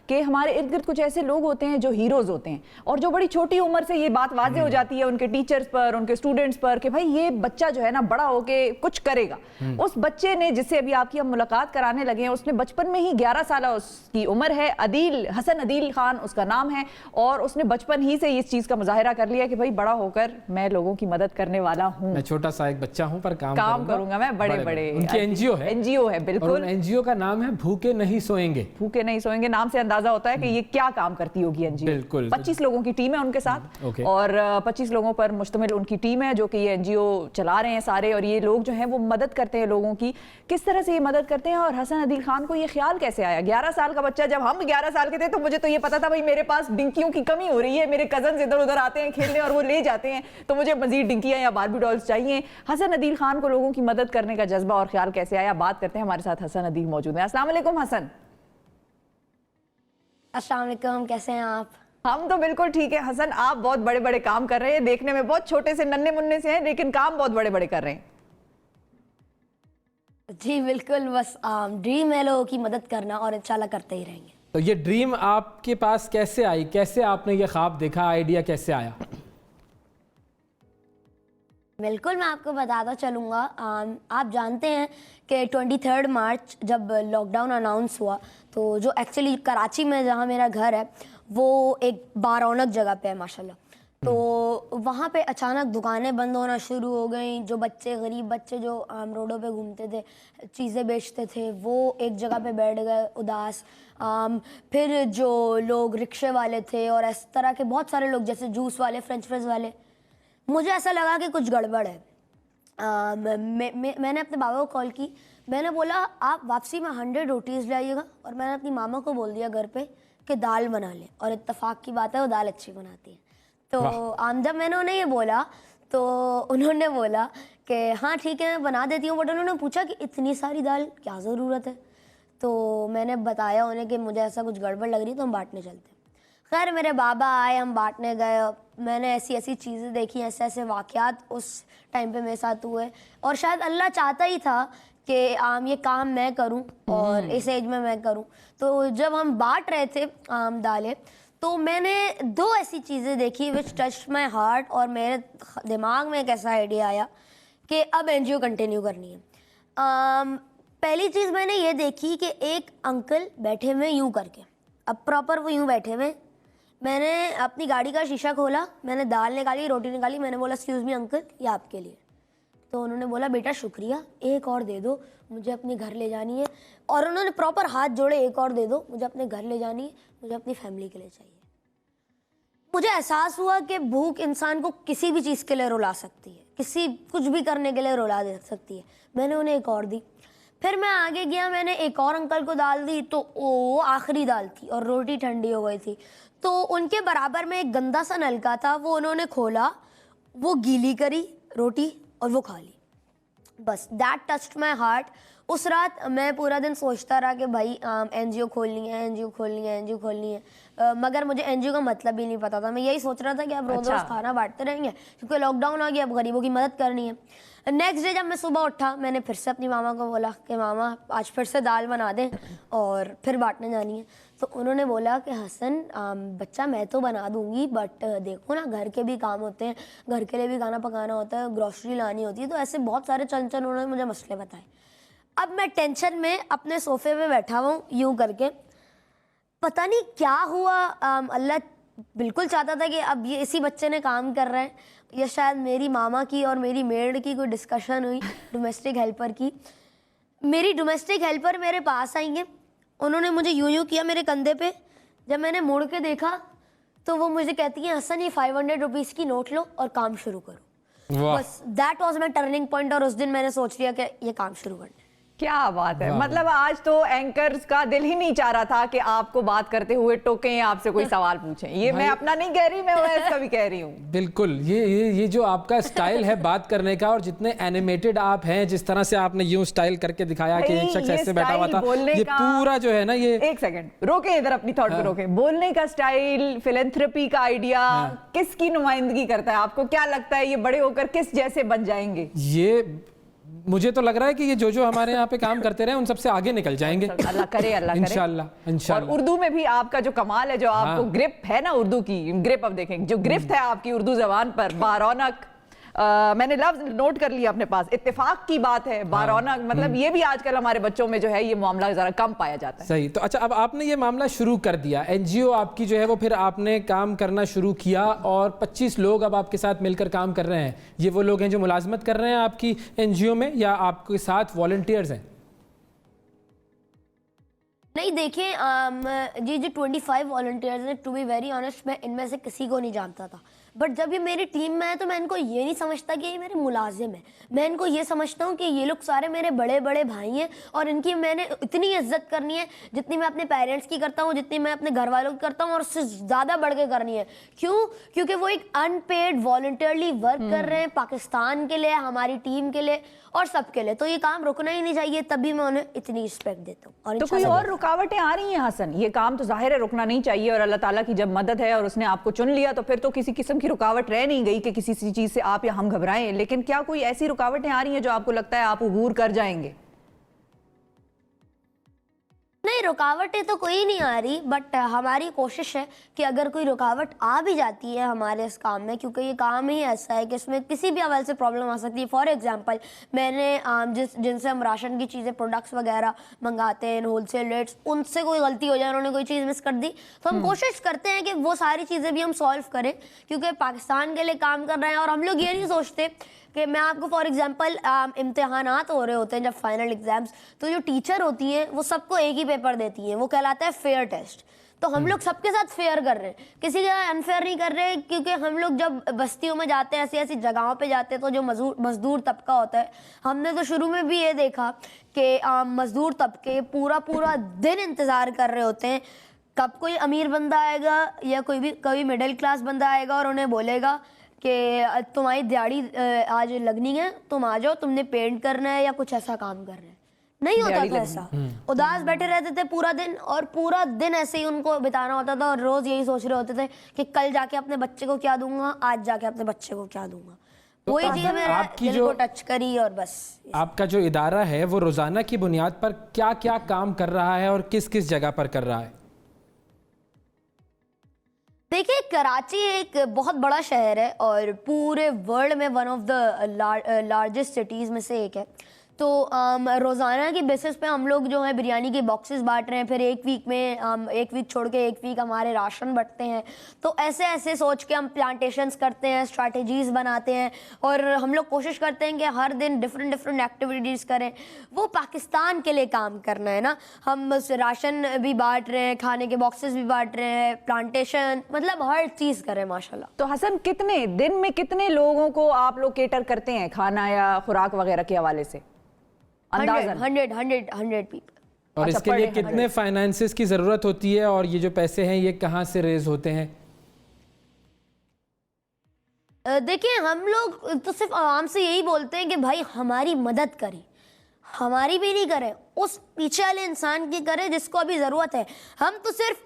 कि हमारे इर्द गिर्द कुछ ऐसे लोग होते हैं जो हीरोज होते हैं और जो बड़ी छोटी उम्र से ये बात वाज़ेह हो जाती है उनके टीचर्स पर, उनके स्टूडेंट्स पर कि भाई ये बच्चा जो है ना बड़ा होके कुछ करेगा। उस बच्चे ने, जिससे अभी आपकी हम मुलाकात कराने लगे हैं, उसने बचपन में ही 11 साल उसकी उम्र है, अदील, हसन अदील खान उसका नाम है, और उसने बचपन ही से इस चीज़ का मुजाहिरा कर लिया कि भाई बड़ा होकर मैं लोगों की मदद करने वाला हूँ। मैं छोटा सा एक बच्चा हूँ पर काम करूंगा मैं बड़े बड़े। उनकी एनजीओ है बिल्कुल। और एनजीओ का नाम है भूखे नहीं सोएंगे। भूखे नहीं सोएंगे नाम से अंदाजा होता है कि ये क्या काम करती होगी एनजीओ। बिल्कुल। 25 लोगों की टीम है उनके साथ और 25 लोगों पर मुश्तमिल उनकी टीम है जो कि ये एनजीओ चला रहे हैं सारे, और ये लोग जो हैं वो मदद करते हैं लोगों की। किस तरह से ये मदद करते हैं और हसन अदील खान को ये ख्याल कैसे आया? 11 साल का बच्चा, जब हम 11 साल के थे तो मुझे तो ये पता था भाई मेरे पास डिंकियों की कमी हो रही है, मेरे कजन इधर उधर आते हैं खेलने और वो ले जाते हैं, तो मुझे मजीद डिंकियां या बारबी डॉल्स चाहिए। हसन अदील खान को लोगों की मदद करने का जज्बा और ख्याल कैसे आया? बात करते हैं, हमारे साथ हसन अदील मौजूद है। अस्सलाम वालेकुम हसन। अस्सलाम वालेकुम, कैसे हैं आप? हम तो बिल्कुल ठीक है हसन। आप बहुत बड़े बड़े काम कर रहे हैं, देखने में बहुत छोटे से नन्हे मुन्ने से हैं लेकिन काम बहुत बड़े बड़े कर रहे हैं। जी बिल्कुल, बस ड्रीम है लोगों की मदद करना और इंशाल्लाह करते ही रहेंगे। तो ये ड्रीम आपके पास कैसे आई, कैसे आपने ये ख्वाब देखा, आइडिया कैसे आया? बिल्कुल, मैं आपको बताता चलूँगा। आप जानते हैं कि 23 मार्च जब लॉकडाउन अनाउंस हुआ तो जो एक्चुअली कराची में जहाँ मेरा घर है वो एक बारौनक जगह पे है माशाल्लाह, तो वहाँ पे अचानक दुकानें बंद होना शुरू हो गई। जो बच्चे, गरीब बच्चे जो रोडों पे घूमते थे, चीज़ें बेचते थे, वो एक जगह पे बैठ गए उदास। फिर जो लोग रिक्शे वाले थे और इस तरह के बहुत सारे लोग जैसे जूस वाले, फ्रेंच फ्राइज वाले, मुझे ऐसा लगा कि कुछ गड़बड़ है। मैंने अपने बाबा को कॉल की, मैंने बोला आप वापसी में 100 रोटीज़ ले आइएगा, और मैंने अपनी मामा को बोल दिया घर पे कि दाल बना लें, और इत्तेफाक की बात है वो दाल अच्छी बनाती है। तो जब मैंने उन्हें ये बोला तो उन्होंने बोला कि हाँ ठीक है मैं बना देती हूँ, बट उन्होंने पूछा कि इतनी सारी दाल क्या ज़रूरत है? तो मैंने बताया उन्हें कि मुझे ऐसा कुछ गड़बड़ लग रही है तो हम बांटने चलते हैं। खैर मेरे बाबा आए, हम बांटने गए, मैंने ऐसी ऐसी चीज़ें देखी, ऐसे ऐसे वाक़यात उस टाइम पे मेरे साथ हुए, और शायद अल्लाह चाहता ही था कि ये काम मैं करूं और इस एज में मैं करूं। तो जब हम बांट रहे थे दालें, तो मैंने 2 ऐसी चीज़ें देखी विच टच्ड माई हार्ट, और मेरे दिमाग में एक ऐसा आइडिया आया कि अब एनजीओ कंटिन्यू करनी है। पहली चीज़ मैंने ये देखी कि एक अंकल बैठे हुए यूँ करके, अब प्रॉपर वो यूँ बैठे हुए। मैंने अपनी गाड़ी का शीशा खोला, मैंने दाल निकाली, रोटी निकाली, मैंने बोला एक्सक्यूज़ मी अंकल, ये आपके लिए। तो उन्होंने बोला बेटा शुक्रिया, एक और दे दो, मुझे अपने घर ले जानी है। और उन्होंने प्रॉपर हाथ जोड़े, एक और दे दो, मुझे अपने घर ले जानी है, मुझे अपनी फैमिली के लिए चाहिए। मुझे एहसास हुआ कि भूख इंसान को किसी भी चीज़ के लिए रुला सकती है, कुछ भी करने के लिए रुला दे सकती है। मैंने उन्हें एक और दी। फिर मैं आगे गया, मैंने एक और अंकल को दाल दी, तो वो आखिरी दाल थी और रोटी ठंडी हो गई थी। तो उनके बराबर में एक गंदा सा नलका था, वो उन्होंने खोला, वो गीली करी रोटी और वो खा ली। बस दैट टच्ड माई हार्ट। उस रात मैं पूरा दिन सोचता रहा कि भाई एनजीओ खोलनी है, एनजीओ खोलनी है, एनजीओ खोलनी है, मगर मुझे एनजीओ का मतलब ही नहीं पता था। मैं यही सोच रहा था कि अब रोज़ रोज़ खाना बांटते रहेंगे क्योंकि लॉकडाउन आ गया, अब गरीबों की मदद करनी है। नेक्स्ट डे जब मैं सुबह उठा, मैंने फिर से अपनी मामा को बोला कि मामा आज फिर से दाल बना दें और फिर बांटने जानी है। तो उन्होंने बोला कि हसन बच्चा मैं तो बना दूंगी, बट देखो ना घर के भी काम होते हैं, घर के लिए भी खाना पकाना होता है, ग्रॉसरी लानी होती है, तो ऐसे बहुत सारे चंचल उन्होंने मुझे मसले बताए। अब मैं टेंशन में अपने सोफे पे बैठा हुआ हूँ यूँ करके, पता नहीं क्या हुआ। अल्लाह बिल्कुल चाहता था कि अब ये इसी बच्चे ने काम कर रहा है, या शायद मेरी मामा की और मेरी मेड की कोई डिस्कशन हुई डोमेस्टिक हेल्पर की। मेरी डोमेस्टिक हेल्पर मेरे पास आएंगे, उन्होंने मुझे यूँ किया मेरे कंधे पे। जब मैंने मुड़ के देखा तो वो मुझे कहती है हसन ये 500 रुपीज़ की नोट लो और काम शुरू करो। बस that was my turning point, और उस दिन मैंने सोच लिया कि ये काम शुरू करना है। क्या बात है, मतलब आज तो एंकर्स का दिल ही नहीं चाह रहा था कि आपको बात करते हुए टोकें, आपसे कोई सवाल पूछें। ये मैं अपना नहीं कह रही, मैं ओवैस का भी कह रही हूँ। बिल्कुल, ये जो आपका स्टाइल है बात करने का, और जितने एनिमेटेड आप हैं, जिस तरह से आपने यूं स्टाइल करके दिखाया कि एक शख्स ऐसे बैठा हुआ था, ये पूरा जो है ना, ये एक सेकंड रोके, इधर अपनी थॉट को रोके। बोलने का स्टाइल, फिलैंथ्रोपी का आइडिया किसकी नुमाइंदगी करता है? आपको क्या लगता है ये बड़े होकर किस जैसे बन जाएंगे? ये मुझे तो लग रहा है कि ये जो हमारे यहाँ पे काम करते रहे उन सबसे आगे निकल जाएंगे। अल्लाह करे, अल्लाह करे। इंशाल्लाह इंशाल्लाह। और उर्दू में भी आपका जो कमाल है, जो आपको ग्रिप है ना उर्दू की, ग्रिप, अब देखें जो गिरफ्त है आपकी उर्दू जबान पर, बारौनक, मैंने लफ्ज नोट कर लिया अपने पास, इत्तेफाक की बात है, बारौनक, मतलब ये भी आजकल हमारे बच्चों में जो है ये मामला जरा कम पाया जाता है। सही। तो अच्छा, अब आपने ये मामला शुरू कर दिया, एनजीओ आपकी जो है वो, फिर आपने काम करना शुरू किया और 25 लोग अब आपके साथ मिलकर काम कर रहे हैं। ये वो लोग हैं जो मुलाजमत कर रहे हैं आपकी एनजीओ में, या आपके साथ वॉलंटियर्स हैं? नहीं, देखिए जी 25 वॉलंटियर्स हैं। टू बी वेरी ऑनेस्ट, मैं इनमें से किसी को नहीं जानता था, बट जब ये मेरी टीम में है तो मैं इनको ये नहीं समझता कि ये मेरे मुलाजिम हैं। मैं इनको ये समझता हूँ कि ये लोग सारे मेरे बड़े बड़े भाई हैं और इनकी मैंने इतनी इज्जत करनी है जितनी मैं अपने पेरेंट्स की करता हूँ, जितनी मैं अपने घर वालों की करता हूँ, और उससे ज़्यादा बढ़ के करनी है। क्यों? क्योंकि वो एक अनपेड वॉलंटियरली वर्क कर रहे हैं पाकिस्तान के लिए, हमारी टीम के लिए और सबके लिए। तो ये काम रुकना ही नहीं चाहिए, तभी मैं उन्हें इतनी रिस्पेक्ट देता हूँ। और तो कोई और रुकावटें आ रही हैं हसन? ये काम तो जाहिर है रुकना नहीं चाहिए, और अल्लाह ताला की जब मदद है और उसने आपको चुन लिया तो फिर तो किसी किस्म की रुकावट रह नहीं गई कि किसी चीज से आप या हम घबराएं। लेकिन क्या कोई ऐसी रुकावटें आ रही हैं जो आपको लगता है आप अबूर कर जाएंगे? नहीं, रुकावटें तो कोई नहीं आ रही, बट हमारी कोशिश है कि अगर कोई रुकावट आ भी जाती है हमारे इस काम में, क्योंकि ये काम ही ऐसा है कि इसमें किसी भी हवाले से प्रॉब्लम आ सकती है। फॉर एग्जांपल, मैंने जिनसे हम राशन की चीज़ें, प्रोडक्ट्स वगैरह मंगाते हैं, होलसेल रेट्स, उनसे कोई गलती हो जाए, उन्होंने कोई चीज़ मिस कर दी, तो हम कोशिश करते हैं कि वो सारी चीज़ें भी हम सॉल्व करें, क्योंकि पाकिस्तान के लिए काम कर रहे हैं। और हम लोग ये नहीं सोचते कि, मैं आपको फॉर एग्जांपल, इम्तिहानात हो रहे होते हैं जब फाइनल एग्जाम्स, तो जो टीचर होती हैं वो सबको एक ही पेपर देती हैं, वो कहलाता है फेयर टेस्ट। तो हम लोग सबके साथ फेयर कर रहे हैं, किसी के साथ अनफेयर नहीं कर रहे, क्योंकि हम लोग जब बस्तियों में जाते हैं, ऐसी ऐसी जगहों पे जाते हैं, तो जो मजदूर तबका होता है, हमने तो शुरू में भी ये देखा कि मजदूर तबके पूरा दिन इंतज़ार कर रहे होते हैं कब कोई अमीर बंदा आएगा या कोई मिडिल क्लास बंदा आएगा और उन्हें बोलेगा कि तुम्हारी दिहाड़ी आज लगनी है, तुम आ जाओ, तुमने पेंट करना है या कुछ ऐसा काम करना है। नहीं होता था ऐसा, उदास बैठे रहते थे पूरा दिन, और पूरा दिन ऐसे ही उनको बिताना होता था, और रोज यही सोच रहे होते थे कि कल जाके अपने बच्चे को क्या दूंगा, आज जाके अपने बच्चे को क्या दूंगा। तो वही चीज मेरे दिल को टच करी। और बस, आपका जो इदारा है वो रोजाना की बुनियाद पर क्या क्या काम कर रहा है और किस किस जगह पर कर रहा है? देखिए, कराची एक बहुत बड़ा शहर है और पूरे वर्ल्ड में one of the largest cities में से एक है। तो रोज़ाना की बेसिस पे हम लोग जो है बिरयानी के बॉक्सेस बांट रहे हैं, फिर एक वीक छोड़ के एक वीक हमारे राशन बंटते हैं। तो ऐसे ऐसे सोच के हम प्लांटेशंस करते हैं, स्ट्रैटेजीज़ बनाते हैं, और हम लोग कोशिश करते हैं कि हर दिन डिफरेंट एक्टिविटीज़ करें। वो पाकिस्तान के लिए काम करना है ना, हम राशन भी बांट रहे हैं, खाने के बॉक्सेस भी बांट रहे हैं, प्लांटेशन, मतलब हर चीज़ करें माशाल्लाह। तो हसन, कितने दिन में कितने लोगों को आप लोग केटर करते हैं खाना या खुराक वगैरह के हवाले से? 100 पीपल। और इसके लिए कितने फाइनेंसेस की जरूरत होती है, और ये जो पैसे हैं ये कहाँ से रेज होते हैं? देखिए, हम लोग तो सिर्फ आवाम से यही बोलते हैं कि भाई हमारी मदद करें, हमारी भी नहीं करें, उस पीछे वाले इंसान की करें जिसको अभी ज़रूरत है। हम तो सिर्फ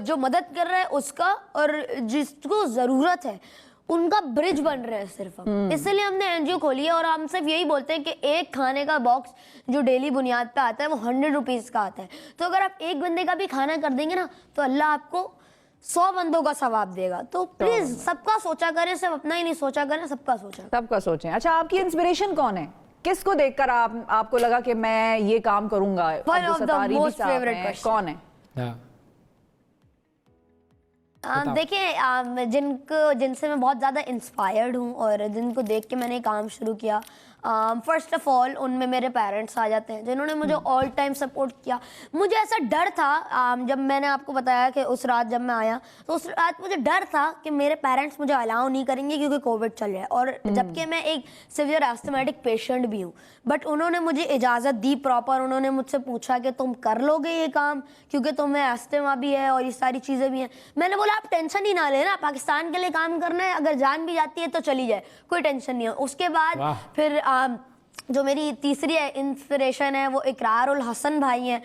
जो मदद कर रहे हैं उसका, और जिसको ज़रूरत है उनका ब्रिज बन रहे हैं सिर्फ हम। इसलिए हमने एनजीओ खोली है, और हम सिर्फ यही बोलते हैं कि एक खाने का बॉक्स जो डेली बुनियाद पे आता है वो 100 रुपीज़ का आता है। तो अगर आप एक बंदे का भी खाना कर देंगे ना, तो अल्लाह आपको 100 बंदों का सवाब देगा। तो प्लीज सबका सोचा करें, सिर्फ अपना ही नहीं सोचा करें, सबका सोचें। अच्छा, आपकी इंस्पिरेशन कौन है? किसको देखकर आपको लगा कि मैं ये काम करूंगा? One of the most favourite question कौन है? देखिए, जिनसे मैं बहुत ज़्यादा इंस्पायर्ड हूँ और जिनको देख के मैंने काम शुरू किया, फर्स्ट ऑफ ऑल उनमें मेरे पेरेंट्स आ जाते हैं, जिन्होंने मुझे ऑल टाइम सपोर्ट किया। मुझे ऐसा डर था, जब मैंने आपको बताया कि उस रात जब मैं आया, तो उस रात मुझे डर था कि मेरे पेरेंट्स मुझे अलाउ नहीं करेंगे क्योंकि कोविड चल रहा है, और जबकि मैं एक सिवियर एस्थमेटिक पेशेंट भी हूँ। बट उन्होंने मुझे इजाज़त दी प्रॉपर। उन्होंने मुझसे पूछा कि तुम कर लोगे ये काम, क्योंकि तुम्हें अस्थमा भी है और ये सारी चीज़ें भी हैं। मैंने बोला आप टेंशन ही ना लेना, पाकिस्तान के लिए काम करना है, अगर जान भी जाती है तो चली जाए, कोई टेंशन नहीं है। उसके बाद फिर जो मेरी तीसरी इंस्पिरेशन है वो इकरार उल हसन भाई हैं।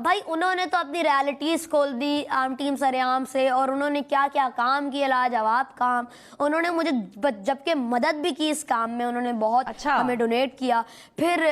भाई उन्होंने तो अपनी रियलिटीज़ खोल दी टीम सरेआम से, और उन्होंने क्या क्या काम किए, लाजवाब काम। उन्होंने मुझे जबकि मदद भी की इस काम में, उन्होंने बहुत हमें डोनेट किया। फिर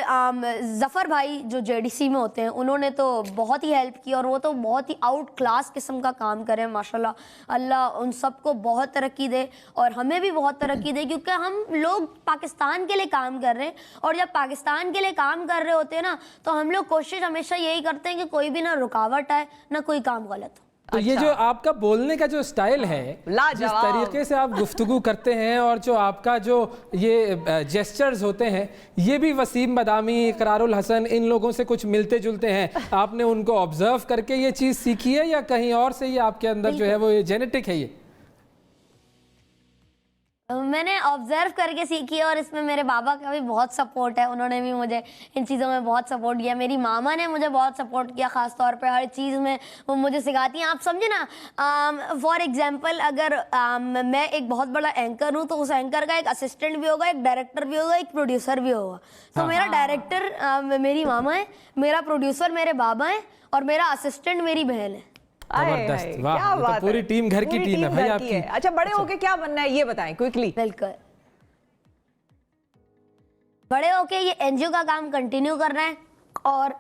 ज़फ़र भाई जो JDC में होते हैं, उन्होंने तो बहुत ही हेल्प की, और वो तो बहुत ही आउट क्लास किस्म का काम करें माशाल्लाह। अल्लाह उन सबको बहुत तरक्की दे और हमें भी बहुत तरक्की दे, क्योंकि हम लोग पाकिस्तान के लिए काम कर रहे हैं, और जब पाकिस्तान के लिए काम कर रहे होते हैं ना, तो हम लोग कोशिश हमेशा यही करते हैं कि कोई भी ना रुकावट आए, ना कोई काम गलत हो। तो ये जो आपका बोलने का जो स्टाइल है, जिस तरीके से आप गुफ्तगू करते हैं, और जो आपका जो ये जेस्चर्स होते हैं, ये भी वसीम बदामी, इकरारुल हसन, इन लोगों से कुछ मिलते जुलते हैं। आपने उनको ऑब्जर्व करके ये चीज़ सीखी है, या कहीं और से ये आपके अंदर जो है वो ये जेनेटिक है? ये मैंने ऑब्जर्व करके सीखी है, और इसमें मेरे बाबा का भी बहुत सपोर्ट है। उन्होंने भी मुझे इन चीज़ों में बहुत सपोर्ट किया। मेरी मामा ने मुझे बहुत सपोर्ट किया, ख़ास तौर पे हर चीज़ में वो मुझे सिखाती हैं। आप समझे ना, फॉर एग्जांपल अगर मैं एक बहुत बड़ा एंकर हूँ, तो उस एंकर का एक असिस्टेंट भी होगा, एक डायरेक्टर भी होगा, एक प्रोड्यूसर भी होगा। तो मेरा डायरेक्टर मेरी मामा है, मेरा प्रोड्यूसर मेरे बाबा है, और मेरा असिस्टेंट मेरी बहन है। जबरदस्त, वाह, ये तो पूरी टीम घर की टीम है भाई आपकी। अच्छा, बड़े होके क्या बनना है ये बताएं क्विकली। बिल्कुल, बड़े होके ये NGO का काम कंटिन्यू करना है, और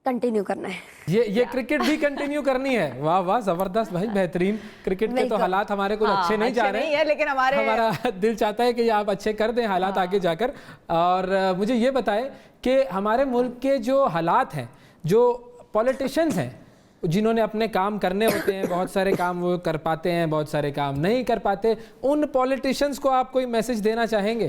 कंटिन्यू करना है। ये क्रिकेट भी कंटिन्यू करनी है। वाह वाह, जबरदस्त भाई, बेहतरीन। क्रिकेट के तो हालात हमारे कुछ अच्छे नहीं जा रहे हैं, लेकिन हमारा दिल चाहता है कि आप अच्छे कर दें हालात आगे जाकर। और मुझे ये बताएं कि हमारे मुल्क के जो हालात हैं, जो पॉलिटिशियंस हैं, जिन्होंने अपने काम करने होते हैं, बहुत सारे काम वो कर पाते हैं, बहुत सारे काम नहीं कर पाते, उन पॉलिटिशियंस को आप कोई मैसेज देना चाहेंगे?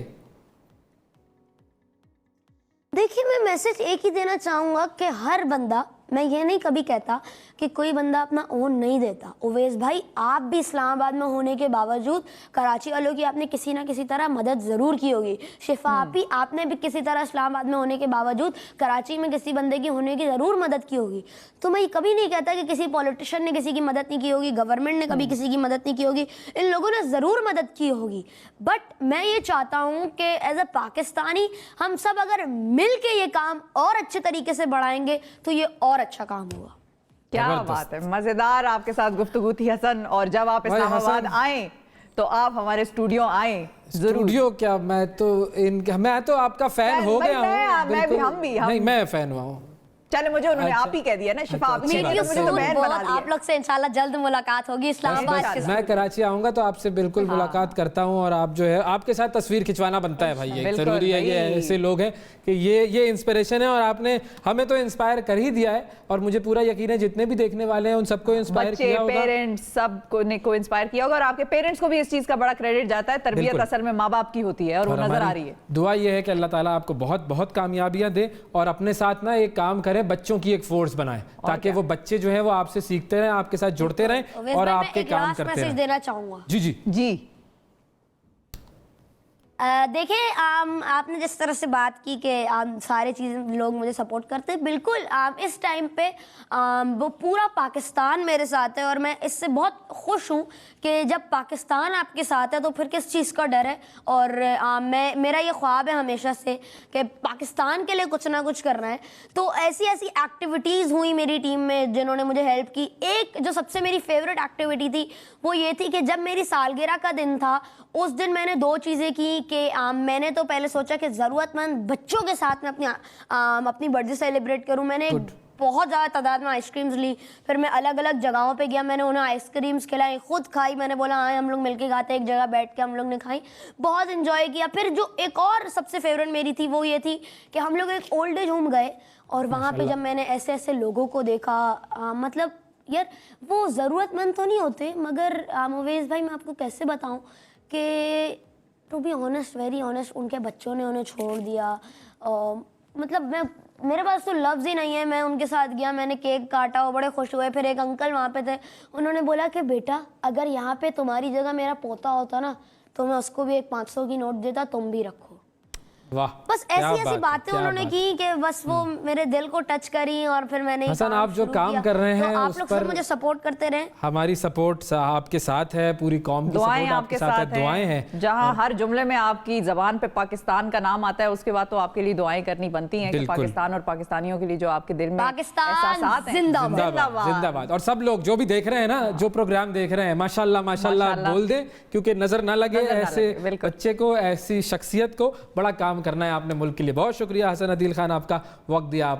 देखिए, मैं मैसेज एक ही देना चाहूँगा कि हर बंदा, मैं ये नहीं कभी कहता कि कोई बंदा अपना ओन नहीं देता। उवैस भाई, आप भी इस्लामाबाद में होने के बावजूद कराची वालों की आपने किसी ना किसी तरह मदद ज़रूर की होगी। शिफा आपी, आपने भी किसी तरह इस्लामाबाद में होने के बावजूद कराची में किसी बंदे की होने की ज़रूर मदद की होगी। तो मैं कभी नहीं कहता कि किसी पॉलिटिशियन ने किसी की मदद नहीं की होगी, गवर्नमेंट ने कभी किसी की मदद नहीं की होगी। इन लोगों ने ज़रूर मदद की होगी। बट मैं ये चाहता हूँ कि एज अ पाकिस्तानी हम सब अगर मिल के ये काम और अच्छे तरीके से बढ़ाएंगे तो ये और अच्छा काम होगा। क्या बात है, मजेदार आपके साथ गुफ्तगू थी हसन। और जब आप इस्लामाबाद आए तो आप हमारे स्टूडियो आए जरूर। स्टूडियो क्या, मैं तो आपका फैन हो गया हूँ। नहीं, मैं फैन हुआ हूँ। चले, मुझे उन्होंने आप ही कह दिया ना, शिफा आप लोग से इंशाल्लाह जल्द मुलाकात होगी इस्लामाबाद के साथ। मैं कराची आऊंगा तो आपसे बिल्कुल मुलाकात करता हूं, और आप जो है आपके साथ तस्वीर खिंचवाना बनता है भाई, ये जरूरी है। ये ऐसे लोग हैं कि ये इंस्पिरेशन है, और आपने हमें तो इंस्पायर कर ही दिया है, और मुझे पूरा यकीन है जितने भी देखने वाले हैं उन सबको इंस्पायर किया होगा, पेरेंट्स सबको इंस्पायर किया होगा। और आपके पेरेंट्स को भी इस चीज का बड़ा क्रेडिट जाता है। तरबियत असल में माँ बाप की होती है, और वो नजर आ रही है। दुआ ये है कि अल्लाह ताला आपको बहुत बहुत कामयाबियां दे, और अपने साथ ना एक काम करें, बच्चों की एक फोर्स बनाएं, ताकि वो बच्चे जो है वो आपसे सीखते रहें, आपके साथ जुड़ते रहें, और आपके काम करते रहें। देना चाहूंगा जी जी जी। देखिए, आपने जिस तरह से बात की कि सारे चीज़ें लोग मुझे सपोर्ट करते हैं, बिल्कुल इस टाइम पे वो पूरा पाकिस्तान मेरे साथ है, और मैं इससे बहुत खुश हूँ कि जब पाकिस्तान आपके साथ है तो फिर किस चीज़ का डर है। और मेरा ये ख्वाब है हमेशा से कि पाकिस्तान के लिए कुछ ना कुछ करना है। तो ऐसी ऐसी एक्टिविटीज़ हुई मेरी टीम में जिन्होंने मुझे हेल्प की। एक जो सबसे मेरी फेवरेट एक्टिविटी थी वो ये थी कि जब मेरी सालगिरह का दिन था, उस दिन मैंने दो चीज़ें की कि मैंने तो पहले सोचा कि ज़रूरतमंद बच्चों के साथ में अपनी बर्थडे सेलिब्रेट करूं। मैंने बहुत ज़्यादा तादाद में आइसक्रीम्स ली, फिर मैं अलग अलग जगहों पे गया, मैंने उन्हें आइसक्रीम्स खिलाई, खुद खाई। मैंने बोला हाँ हम लोग मिलके खाते, एक जगह बैठ के हम लोग ने खाई, बहुत इन्जॉय किया। फिर जो एक और सबसे फेवरेट मेरी थी वो ये थी कि हम लोग एक ओल्ड एज होम गए, और वहाँ पर जब मैंने ऐसे ऐसे लोगों को देखा, मतलब यार वो ज़रूरतमंद तो नहीं होते, मगर उवैस भाई मैं आपको कैसे बताऊँ कि to be honest, very honest, उनके बच्चों ने उन्हें छोड़ दिया। मतलब मेरे पास तो लफ्ज़ ही नहीं है। मैं उनके साथ गया, मैंने केक काटा, वो बड़े खुश हुए। फिर एक अंकल वहाँ पे थे, उन्होंने बोला कि बेटा अगर यहाँ पे तुम्हारी जगह मेरा पोता होता ना तो मैं उसको भी एक 500 की नोट देता, तुम भी रखो। वाह, बस क्या ऐसी ऐसी बात है, बातें क्या उन्होंने बात की कि बस वो मेरे दिल को टच करी और फिर मैंने ये हसन, काम आप जो शुरू काम किया। कर रहे हैं तो आप उस लोग पर सब मुझे सपोर्ट करते रहे। हमारी सपोर्ट आपके साथ है, पूरी कौम की दुआएं सपोर्ट आपके साथ है, साथ दुआएं हैं। हैं। जहां हर जुमले में आपकी जबान पे पाकिस्तान का नाम आता है, उसके बाद तो आपके लिए दुआएं करनी बनती हैं कि बिल्कुल। पाकिस्तान और पाकिस्तानियों के लिए जो आपके दिल में पाकिस्तान एहसासात हैं। जिंदाबाद। जिंदाबाद जिंदाबाद। और सब लोग जो भी देख रहे हैं ना, जो प्रोग्राम देख रहे हैं, माशाल्लाह माशाल्लाह माशाल्लाह। बोल दें, क्योंकि नजर ना लगे नजर ना ऐसे लगे, बिल्कुल। बच्चे को, ऐसी शख्सियत को। बड़ा काम करना है आपने मुल्क के लिए। बहुत शुक्रिया हसन अदील खान, आपका वक्त दिया।